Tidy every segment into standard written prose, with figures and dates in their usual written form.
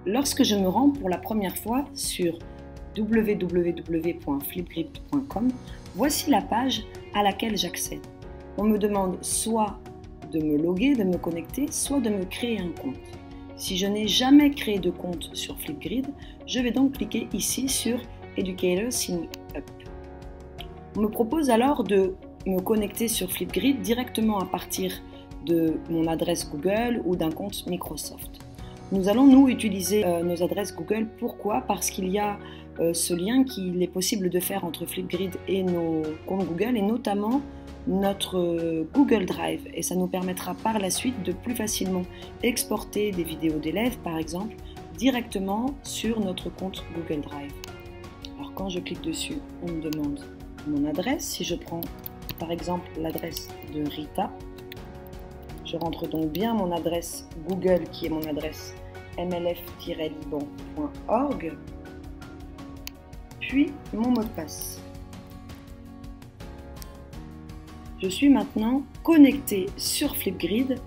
Lorsque je me rends pour la première fois sur www.flipgrid.com, voici la page à laquelle j'accède. On me demande soit de me loguer, de me connecter, soit de me créer un compte. Si je n'ai jamais créé de compte sur Flipgrid, je vais donc cliquer ici sur Educator Sign Up. On me propose alors de me connecter sur Flipgrid directement à partir de mon adresse Google ou d'un compte Microsoft. Nous allons nous utiliser nos adresses Google. Pourquoi? Parce qu'il y a ce lien qu'il est possible de faire entre Flipgrid et nos comptes Google et notamment notre Google Drive. Et ça nous permettra par la suite de plus facilement exporter des vidéos d'élèves par exemple directement sur notre compte Google Drive. Alors quand je clique dessus, on me demande mon adresse. Si je prends par exemple l'adresse de Rita, je rentre donc bien mon adresse Google qui est mon adresse mlf-liban.org, puis mon mot de passe. Je suis maintenant connecté sur Flipgrid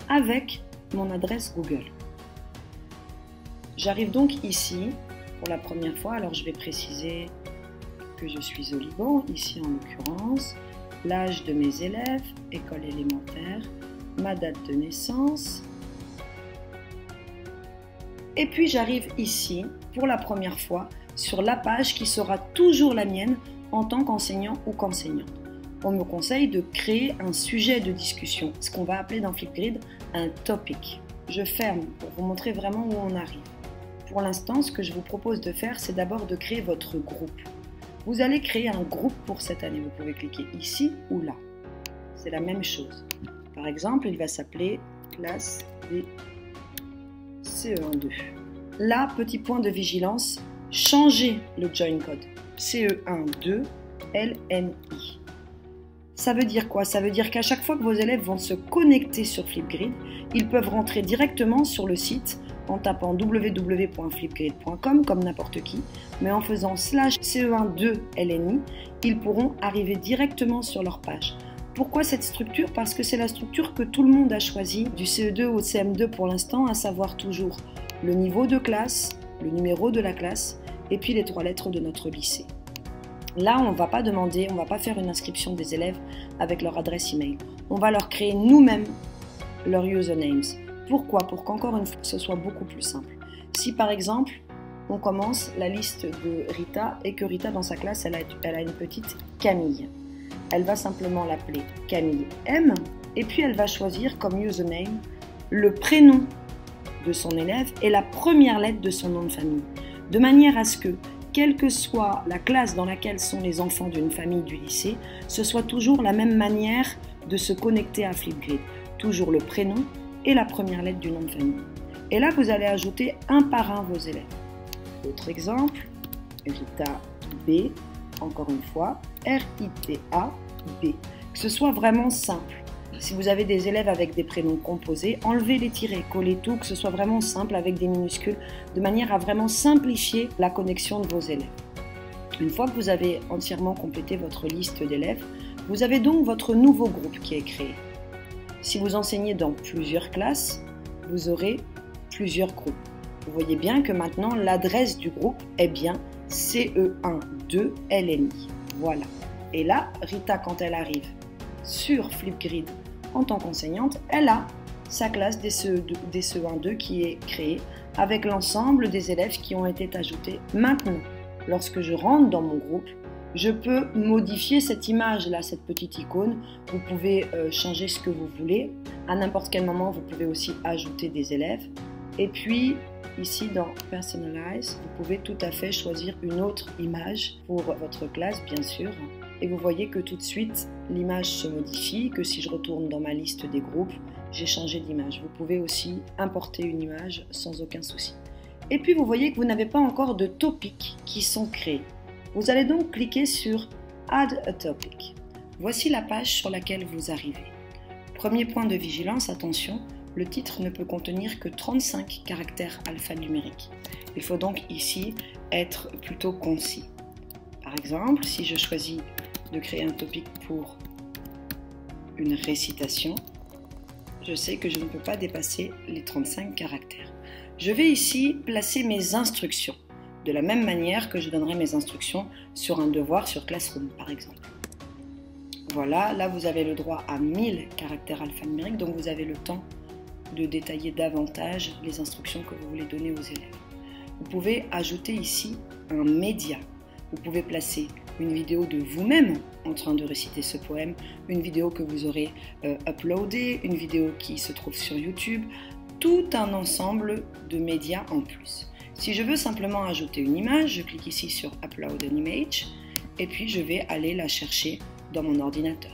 avec mon adresse Google. J'arrive donc ici pour la première fois, alors je vais préciser que je suis au Liban, ici en l'occurrence, l'âge de mes élèves, école élémentaire, ma date de naissance. Et puis j'arrive ici pour la première fois sur la page qui sera toujours la mienne en tant qu'enseignant ou qu'enseignante. On me conseille de créer un sujet de discussion, ce qu'on va appeler dans Flipgrid un topic. Je ferme pour vous montrer vraiment où on arrive. Pour l'instant, ce que je vous propose de faire, c'est d'abord de créer votre groupe. Vous allez créer un groupe pour cette année. Vous pouvez cliquer ici ou là. C'est la même chose. Par exemple, il va s'appeler classe des CE1-2. Là, petit point de vigilance, changez le join code CE1-2 LNI. Ça veut dire quoi? Ça veut dire qu'à chaque fois que vos élèves vont se connecter sur Flipgrid, ils peuvent rentrer directement sur le site en tapant www.flipgrid.com comme n'importe qui, mais en faisant /CE1-2 LNI, ils pourront arriver directement sur leur page. Pourquoi cette structure? Parce que c'est la structure que tout le monde a choisie du CE2 au CM2 pour l'instant, à savoir toujours le niveau de classe, le numéro de la classe et puis les 3 lettres de notre lycée. Là, on ne va pas demander, on ne va pas faire une inscription des élèves avec leur adresse email. On va leur créer nous-mêmes leurs usernames. Pourquoi? Pour qu'encore une fois, ce soit beaucoup plus simple. Si par exemple, on commence la liste de Rita et que Rita dans sa classe, elle a une petite Camille. Elle va simplement l'appeler Camille M et puis elle va choisir comme username le prénom de son élève et la première lettre de son nom de famille. De manière à ce que, quelle que soit la classe dans laquelle sont les enfants d'une famille du lycée, ce soit toujours la même manière de se connecter à Flipgrid. Toujours le prénom et la première lettre du nom de famille. Et là, vous allez ajouter un par un vos élèves. Autre exemple, Rita B, encore une fois, R-I-T-A B. Que ce soit vraiment simple. Si vous avez des élèves avec des prénoms composés, enlevez les tirets, collez tout, que ce soit vraiment simple avec des minuscules, de manière à vraiment simplifier la connexion de vos élèves. Une fois que vous avez entièrement complété votre liste d'élèves, vous avez donc votre nouveau groupe qui est créé. Si vous enseignez dans plusieurs classes, vous aurez plusieurs groupes. Vous voyez bien que maintenant l'adresse du groupe est bien CE1-2-LNI. Voilà. Et là, Rita, quand elle arrive sur Flipgrid en tant qu'enseignante, elle a sa classe des CE1-2 qui est créée avec l'ensemble des élèves qui ont été ajoutés. Maintenant, lorsque je rentre dans mon groupe, je peux modifier cette image-là, cette petite icône. Vous pouvez changer ce que vous voulez. À n'importe quel moment, vous pouvez aussi ajouter des élèves. Et puis, ici dans Personalize, vous pouvez tout à fait choisir une autre image pour votre classe, bien sûr. Et vous voyez que tout de suite, l'image se modifie, que si je retourne dans ma liste des groupes, j'ai changé d'image. Vous pouvez aussi importer une image sans aucun souci. Et puis, vous voyez que vous n'avez pas encore de topics qui sont créés. Vous allez donc cliquer sur Add a Topic. Voici la page sur laquelle vous arrivez. Premier point de vigilance, attention, le titre ne peut contenir que 35 caractères alphanumériques. Il faut donc ici être plutôt concis. Par exemple, si je choisis de créer un topic pour une récitation, je sais que je ne peux pas dépasser les 35 caractères. Je vais ici placer mes instructions, de la même manière que je donnerai mes instructions sur un devoir sur Classroom, par exemple. Voilà, là vous avez le droit à 1000 caractères alphanumériques, donc vous avez le temps de détailler davantage les instructions que vous voulez donner aux élèves. Vous pouvez ajouter ici un média. Vous pouvez placer une vidéo de vous-même en train de réciter ce poème, une vidéo que vous aurez uploadée, une vidéo qui se trouve sur YouTube, tout un ensemble de médias en plus. Si je veux simplement ajouter une image, je clique ici sur Upload an image et puis je vais aller la chercher dans mon ordinateur.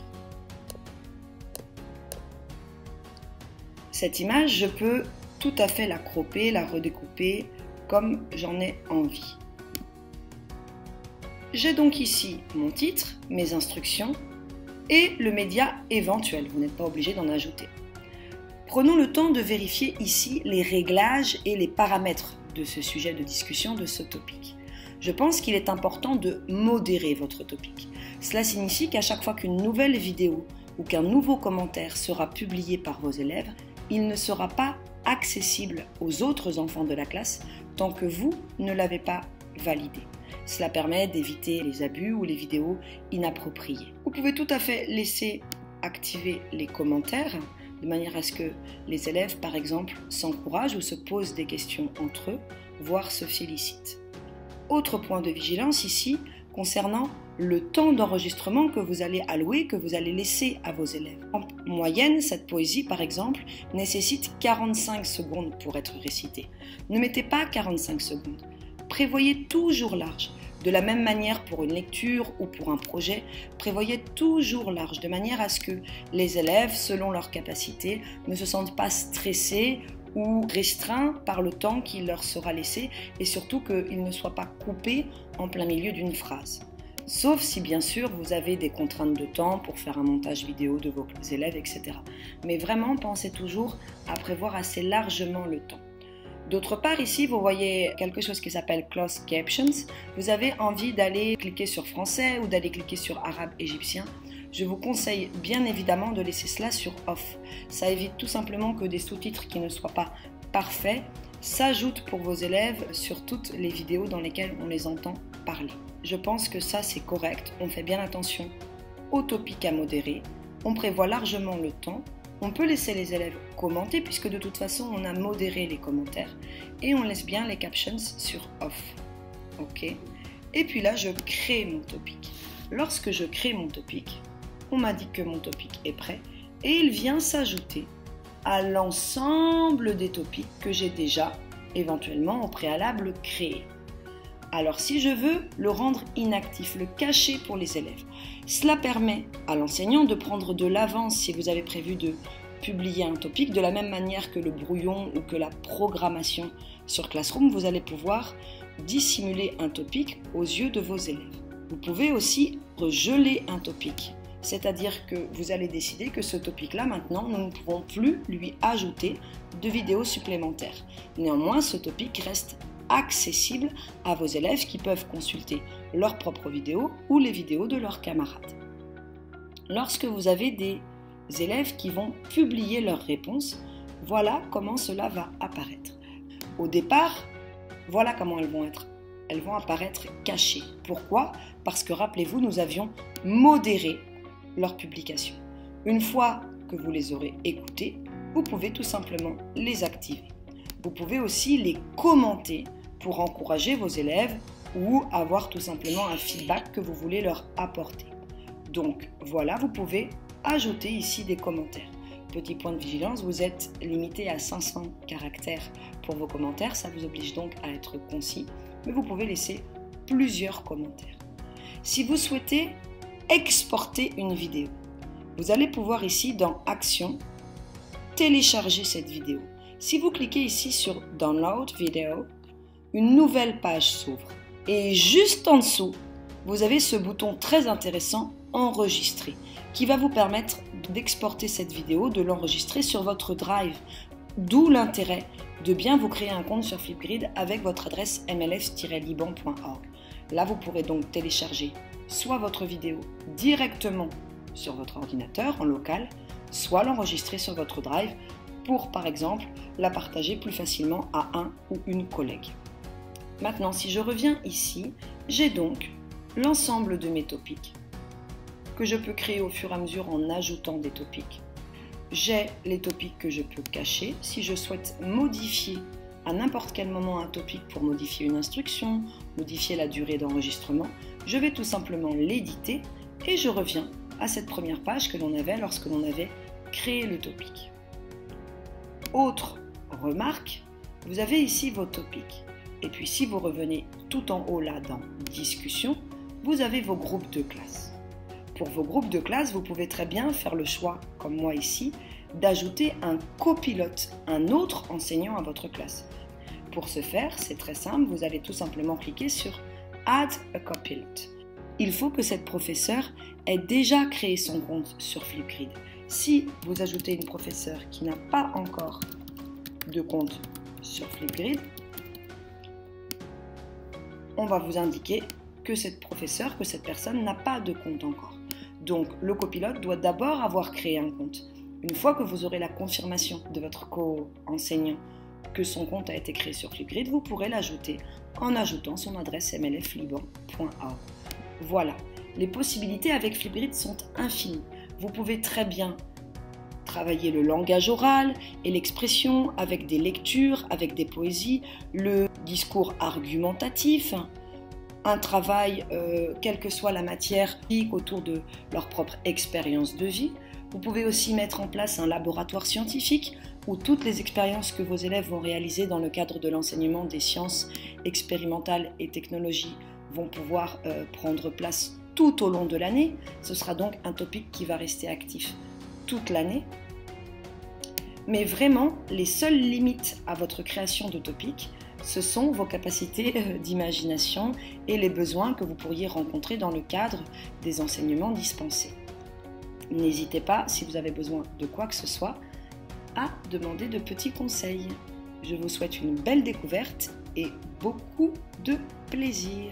Cette image, je peux tout à fait la cropper, la redécouper comme j'en ai envie. J'ai donc ici mon titre, mes instructions et le média éventuel. Vous n'êtes pas obligé d'en ajouter. Prenons le temps de vérifier ici les réglages et les paramètres de ce sujet de discussion, de ce topic. Je pense qu'il est important de modérer votre topic. Cela signifie qu'à chaque fois qu'une nouvelle vidéo ou qu'un nouveau commentaire sera publié par vos élèves, il ne sera pas accessible aux autres enfants de la classe tant que vous ne l'avez pas validé. Cela permet d'éviter les abus ou les vidéos inappropriées. Vous pouvez tout à fait laisser activer les commentaires de manière à ce que les élèves, par exemple, s'encouragent ou se posent des questions entre eux, voire se félicitent. Autre point de vigilance ici, concernant le temps d'enregistrement que vous allez allouer, que vous allez laisser à vos élèves. En moyenne, cette poésie, par exemple, nécessite 45 secondes pour être récitée. Ne mettez pas 45 secondes. Prévoyez toujours large. De la même manière pour une lecture ou pour un projet, prévoyez toujours large, de manière à ce que les élèves, selon leurs capacités, ne se sentent pas stressés ou restreints par le temps qui leur sera laissé et surtout qu'ils ne soient pas coupés en plein milieu d'une phrase. Sauf si bien sûr vous avez des contraintes de temps pour faire un montage vidéo de vos élèves, etc. Mais vraiment pensez toujours à prévoir assez largement le temps. D'autre part, ici, vous voyez quelque chose qui s'appelle Closed Captions. Vous avez envie d'aller cliquer sur français ou d'aller cliquer sur arabe égyptien. Je vous conseille bien évidemment de laisser cela sur off. Ça évite tout simplement que des sous-titres qui ne soient pas parfaits s'ajoutent pour vos élèves sur toutes les vidéos dans lesquelles on les entend parler. Je pense que ça c'est correct, on fait bien attention aux topics à modérer, on prévoit largement le temps. On peut laisser les élèves commenter puisque de toute façon on a modéré les commentaires et on laisse bien les captions sur off. Ok. Et puis là je crée mon topic. Lorsque je crée mon topic, on m'a dit que mon topic est prêt et il vient s'ajouter à l'ensemble des topics que j'ai déjà éventuellement au préalable créés. Alors si je veux le rendre inactif, le cacher pour les élèves, cela permet à l'enseignant de prendre de l'avance si vous avez prévu de publier un topic, de la même manière que le brouillon ou que la programmation sur Classroom, vous allez pouvoir dissimuler un topic aux yeux de vos élèves. Vous pouvez aussi geler un topic, c'est-à-dire que vous allez décider que ce topic-là, maintenant, nous ne pouvons plus lui ajouter de vidéos supplémentaires. Néanmoins, ce topic reste accessible à vos élèves qui peuvent consulter leurs propres vidéos ou les vidéos de leurs camarades. Lorsque vous avez des élèves qui vont publier leurs réponses, voilà comment cela va apparaître. Au départ, voilà comment elles vont être. Elles vont apparaître cachées. Pourquoi ? Parce que rappelez-vous, nous avions modéré leur publication. Une fois que vous les aurez écoutées, vous pouvez tout simplement les activer. Vous pouvez aussi les commenter pour encourager vos élèves ou avoir tout simplement un feedback que vous voulez leur apporter. Donc voilà, vous pouvez ajouter ici des commentaires. Petit point de vigilance, vous êtes limité à 500 caractères pour vos commentaires, ça vous oblige donc à être concis, mais vous pouvez laisser plusieurs commentaires. Si vous souhaitez exporter une vidéo, vous allez pouvoir ici dans Action, télécharger cette vidéo. Si vous cliquez ici sur Download Video, une nouvelle page s'ouvre. Et juste en dessous, vous avez ce bouton très intéressant, Enregistrer, qui va vous permettre d'exporter cette vidéo, de l'enregistrer sur votre Drive. D'où l'intérêt de bien vous créer un compte sur Flipgrid avec votre adresse mlf-liban.org. Là, vous pourrez donc télécharger soit votre vidéo directement sur votre ordinateur en local, soit l'enregistrer sur votre Drive pour, par exemple, la partager plus facilement à un ou une collègue. Maintenant, si je reviens ici, j'ai donc l'ensemble de mes topics que je peux créer au fur et à mesure en ajoutant des topics. J'ai les topics que je peux cacher si je souhaite modifier à n'importe quel moment un topic pour modifier une instruction, modifier la durée d'enregistrement. Je vais tout simplement l'éditer et je reviens à cette première page que l'on avait lorsque l'on avait créé le topic. Autre remarque, vous avez ici vos topics. Et puis si vous revenez tout en haut là dans discussion, vous avez vos groupes de classe. Pour vos groupes de classe, vous pouvez très bien faire le choix, comme moi ici, d'ajouter un copilote, un autre enseignant à votre classe. Pour ce faire, c'est très simple, vous allez tout simplement cliquer sur Add a Copilot. Il faut que cette professeure ait déjà créé son compte sur Flipgrid. Si vous ajoutez une professeure qui n'a pas encore de compte sur Flipgrid, on va vous indiquer que cette professeure, que cette personne n'a pas de compte encore. Donc, le copilote doit d'abord avoir créé un compte. Une fois que vous aurez la confirmation de votre co-enseignant que son compte a été créé sur Flipgrid, vous pourrez l'ajouter en ajoutant son adresse mlfliban.org. Voilà, les possibilités avec Flipgrid sont infinies. Vous pouvez très bien travailler le langage oral et l'expression avec des lectures, avec des poésies, le discours argumentatif, un travail, quelle que soit la matière, autour de leur propre expérience de vie. Vous pouvez aussi mettre en place un laboratoire scientifique où toutes les expériences que vos élèves vont réaliser dans le cadre de l'enseignement des sciences expérimentales et technologies vont pouvoir prendre place tout au long de l'année. Ce sera donc un topic qui va rester actif toute l'année. Mais vraiment, les seules limites à votre création de topic, ce sont vos capacités d'imagination et les besoins que vous pourriez rencontrer dans le cadre des enseignements dispensés. N'hésitez pas, si vous avez besoin de quoi que ce soit, à demander de petits conseils. Je vous souhaite une belle découverte et beaucoup de plaisir.